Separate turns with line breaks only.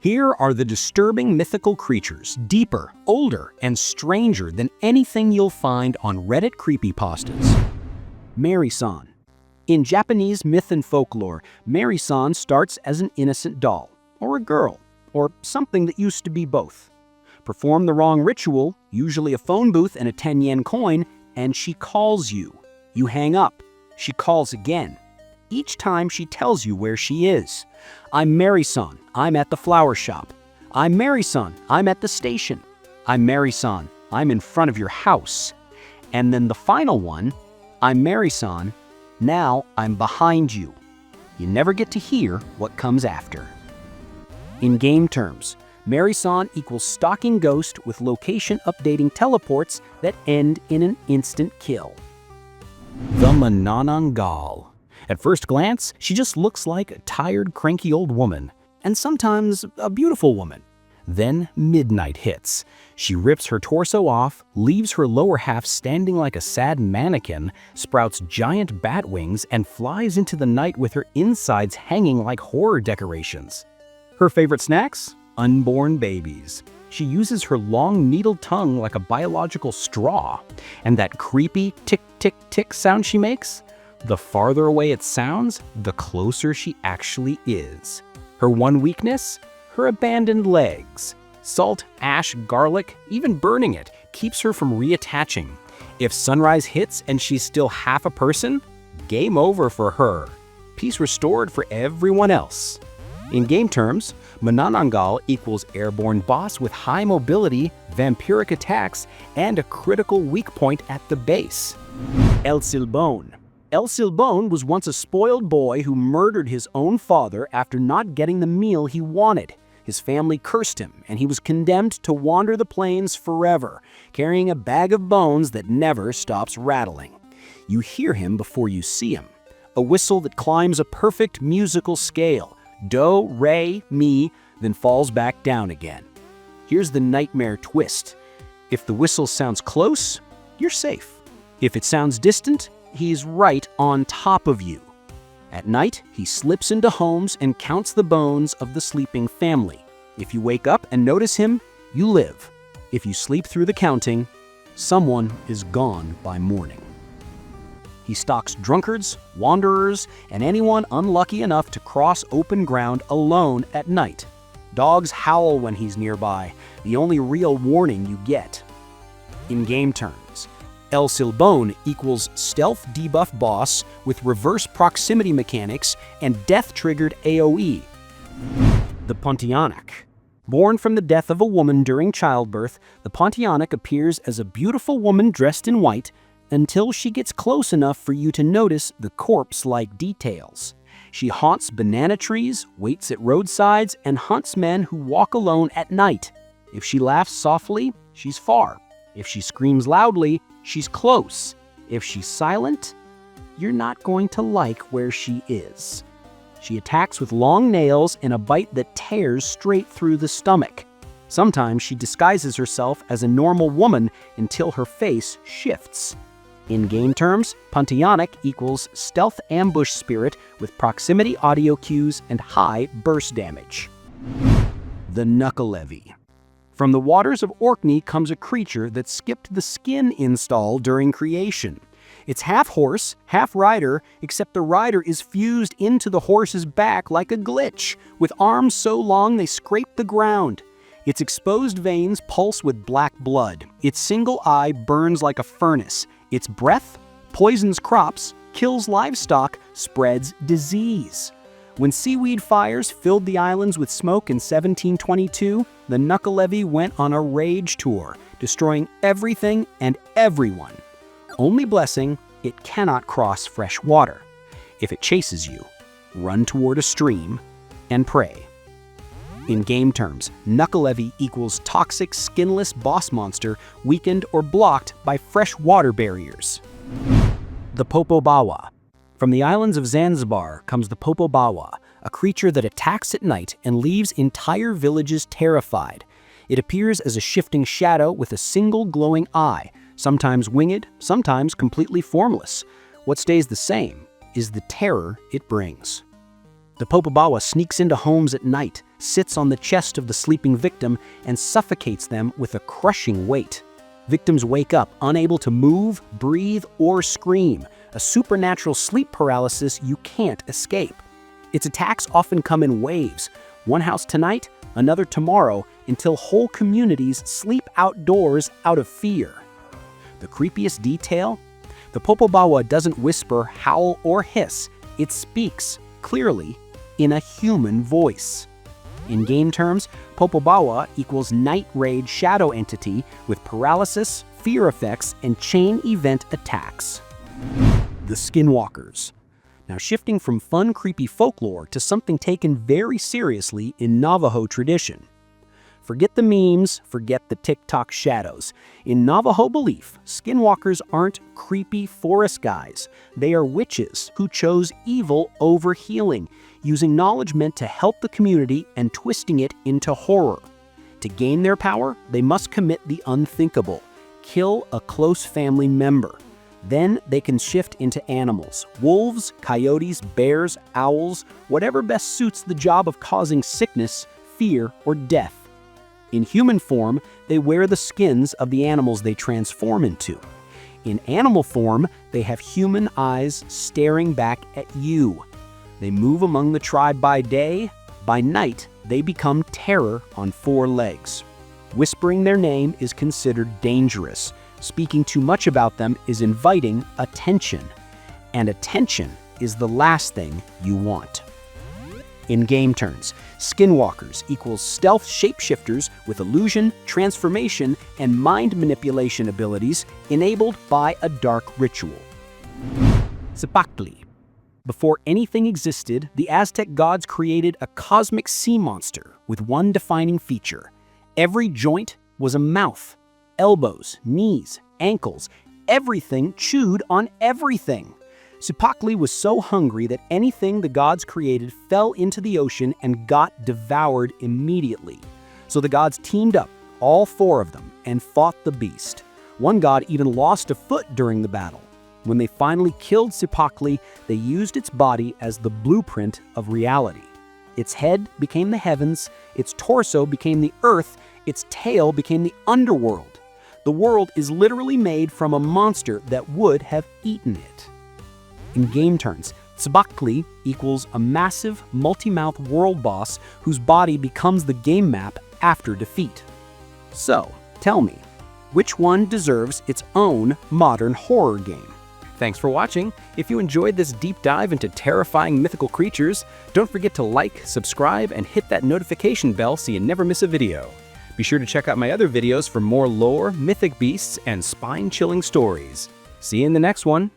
Here are the disturbing mythical creatures, deeper, older, and stranger than anything you'll find on Reddit creepypastas. Mary-san. In Japanese myth and folklore, Mary-san starts as an innocent doll, or a girl, or something that used to be both. Perform the wrong ritual, usually a phone booth and a 10-yen coin, and she calls you. You hang up. She calls again. Each time she tells you where she is. I'm Mary-san, I'm at the flower shop. I'm Mary-san, I'm at the station. I'm Mary-san, I'm in front of your house. And then the final one, I'm Mary-san, now I'm behind you. You never get to hear what comes after. In game terms, Mary-san equals stalking ghost with location updating teleports that end in an instant kill. The manananggal. At first glance, she just looks like a tired, cranky old woman, and sometimes a beautiful woman. Then midnight hits. She rips her torso off, leaves her lower half standing like a sad mannequin, sprouts giant bat wings, and flies into the night with her insides hanging like horror decorations. Her favorite snacks? Unborn babies. She uses her long needled tongue like a biological straw, and that creepy tick-tick-tick sound she makes? The farther away it sounds, the closer she actually is. Her one weakness? Her abandoned legs. Salt, ash, garlic, even burning it, keeps her from reattaching. If sunrise hits and she's still half a person, game over for her. Peace restored for everyone else. In game terms, manananggal equals airborne boss with high mobility, vampiric attacks, and a critical weak point at the base. El Silbón. El Silbón was once a spoiled boy who murdered his own father after not getting the meal he wanted. His family cursed him, and he was condemned to wander the plains forever, carrying a bag of bones that never stops rattling. You hear him before you see him. A whistle that climbs a perfect musical scale, do, re, mi, then falls back down again. Here's the nightmare twist. If the whistle sounds close, you're safe. If it sounds distant, he's right on top of you. At night, he slips into homes and counts the bones of the sleeping family. If you wake up and notice him, you live. If you sleep through the counting, someone is gone by morning. He stalks drunkards, wanderers, and anyone unlucky enough to cross open ground alone at night. Dogs howl when he's nearby, the only real warning you get. In game terms, El Silbón equals stealth debuff boss with reverse proximity mechanics and death-triggered AoE. The Pontianak. Born from the death of a woman during childbirth, the Pontianak appears as a beautiful woman dressed in white until she gets close enough for you to notice the corpse-like details. She haunts banana trees, waits at roadsides, and hunts men who walk alone at night. If she laughs softly, she's far. If she screams loudly, she's close. If she's silent, you're not going to like where she is. She attacks with long nails and a bite that tears straight through the stomach. Sometimes she disguises herself as a normal woman until her face shifts. In game terms, Pontianak equals stealth ambush spirit with proximity audio cues and high burst damage. The Nuckelavee. From the waters of Orkney comes a creature that skipped the skin install during creation. It's half horse, half rider, except the rider is fused into the horse's back like a glitch, with arms so long they scrape the ground. Its exposed veins pulse with black blood. Its single eye burns like a furnace. Its breath poisons crops, kills livestock, spreads disease. When seaweed fires filled the islands with smoke in 1722, the Nuckelavee went on a rage tour, destroying everything and everyone. Only blessing, it cannot cross fresh water. If it chases you, run toward a stream and pray. In game terms, Nuckelavee equals toxic, skinless boss monster weakened or blocked by fresh water barriers. The popobawa. From the islands of Zanzibar comes the popobawa, a creature that attacks at night and leaves entire villages terrified. It appears as a shifting shadow with a single glowing eye, sometimes winged, sometimes completely formless. What stays the same is the terror it brings. The popobawa sneaks into homes at night, sits on the chest of the sleeping victim and suffocates them with a crushing weight. Victims wake up unable to move, breathe, or scream, a supernatural sleep paralysis you can't escape. Its attacks often come in waves, one house tonight, another tomorrow, until whole communities sleep outdoors out of fear. The creepiest detail? The popobawa doesn't whisper, howl, or hiss. It speaks, clearly, in a human voice. In game terms, popobawa equals night raid shadow entity with paralysis, fear effects, and chain event attacks. The skinwalkers. Now shifting from fun, creepy folklore to something taken very seriously in Navajo tradition. Forget the memes, forget the TikTok shadows. In Navajo belief, skinwalkers aren't creepy forest guys. They are witches who chose evil over healing, using knowledge meant to help the community and twisting it into horror. To gain their power, they must commit the unthinkable, kill a close family member. Then they can shift into animals, wolves, coyotes, bears, owls, whatever best suits the job of causing sickness, fear, or death. In human form, they wear the skins of the animals they transform into. In animal form, they have human eyes staring back at you. They move among the tribe by day. By night, they become terror on four legs. Whispering their name is considered dangerous. Speaking too much about them is inviting attention. And attention is the last thing you want. In game terms, skinwalkers equals stealth shapeshifters with illusion, transformation, and mind manipulation abilities enabled by a dark ritual. Cipactli. Before anything existed, the Aztec gods created a cosmic sea monster with one defining feature. Every joint was a mouth. Elbows, knees, ankles, everything chewed on everything. Cipactli was so hungry that anything the gods created fell into the ocean and got devoured immediately. So the gods teamed up, all four of them, and fought the beast. One god even lost a foot during the battle. When they finally killed Cipactli, they used its body as the blueprint of reality. Its head became the heavens, its torso became the earth, its tail became the underworld. The world is literally made from a monster that would have eaten it. In game terms, Cipactli equals a massive, multi-mouth world boss whose body becomes the game map after defeat. So, tell me, which one deserves its own modern horror game? Thanks for watching. If you enjoyed this deep dive into terrifying mythical creatures, don't forget to like, subscribe, and hit that notification bell so you never miss a video. Be sure to check out my other videos for more lore, mythic beasts, and spine-chilling stories. See you in the next one.